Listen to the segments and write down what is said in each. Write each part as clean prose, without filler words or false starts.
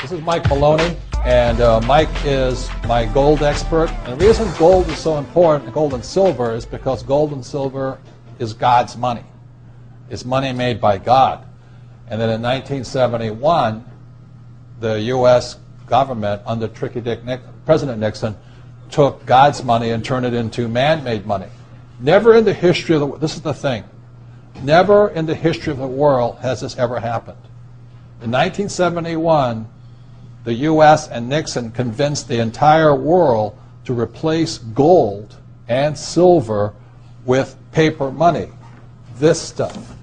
This is Mike Maloney, and Mike is my gold expert. And the reason gold is so important, gold and silver, is because gold and silver is God's money. It's money made by God. And then in 1971, the U.S. government, under President Nixon, took God's money and turned it into man-made money. Never in the history of the world, this is the thing, never in the history of the world has this ever happened. In 1971, the U.S. and Nixon convinced the entire world to replace gold and silver with paper money. This stuff.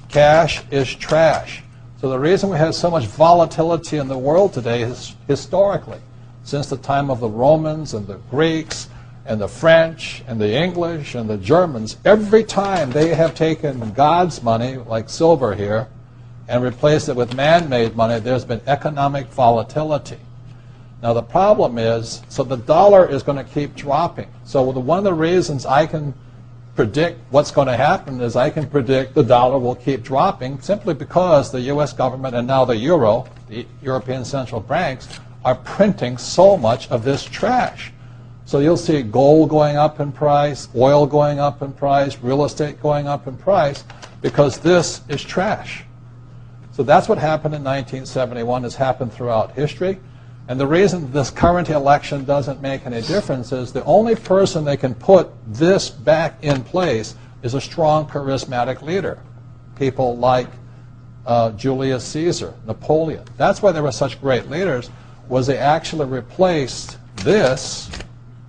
Cash is trash. So the reason we have so much volatility in the world today is historically, since the time of the Romans and the Greeks and the French and the English and the Germans, every time they have taken God's money, like silver here, and replaced it with man-made money, there's been economic volatility. Now the problem is, so the dollar is going to keep dropping. So one of the reasons I can predict what's going to happen is I can predict the dollar will keep dropping simply because the U.S. government and now the euro, the European central banks, are printing so much of this trash. So you'll see gold going up in price, oil going up in price, real estate going up in price, because this is trash. So that's what happened in 1971. Has happened throughout history. And the reason this current election doesn't make any difference is the only person they can put this back in place is a strong, charismatic leader. People like Julius Caesar, Napoleon. That's why they were such great leaders, was they actually replaced this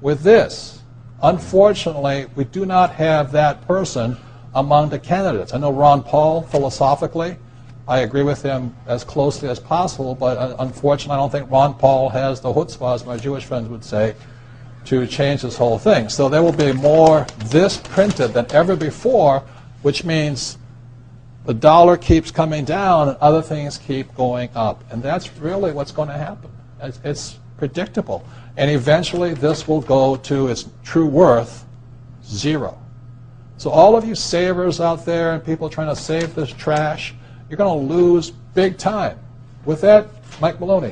with this. Unfortunately, we do not have that person among the candidates. I know Ron Paul, philosophically, I agree with him as closely as possible, but unfortunately I don't think Ron Paul has the chutzpah, as my Jewish friends would say, to change this whole thing. So there will be more this printed than ever before, which means the dollar keeps coming down and other things keep going up. And that's really what's going to happen. It's predictable. And eventually this will go to its true worth, zero. So all of you savers out there and people trying to save this trash, you're going to lose big time. With that, Mike Maloney.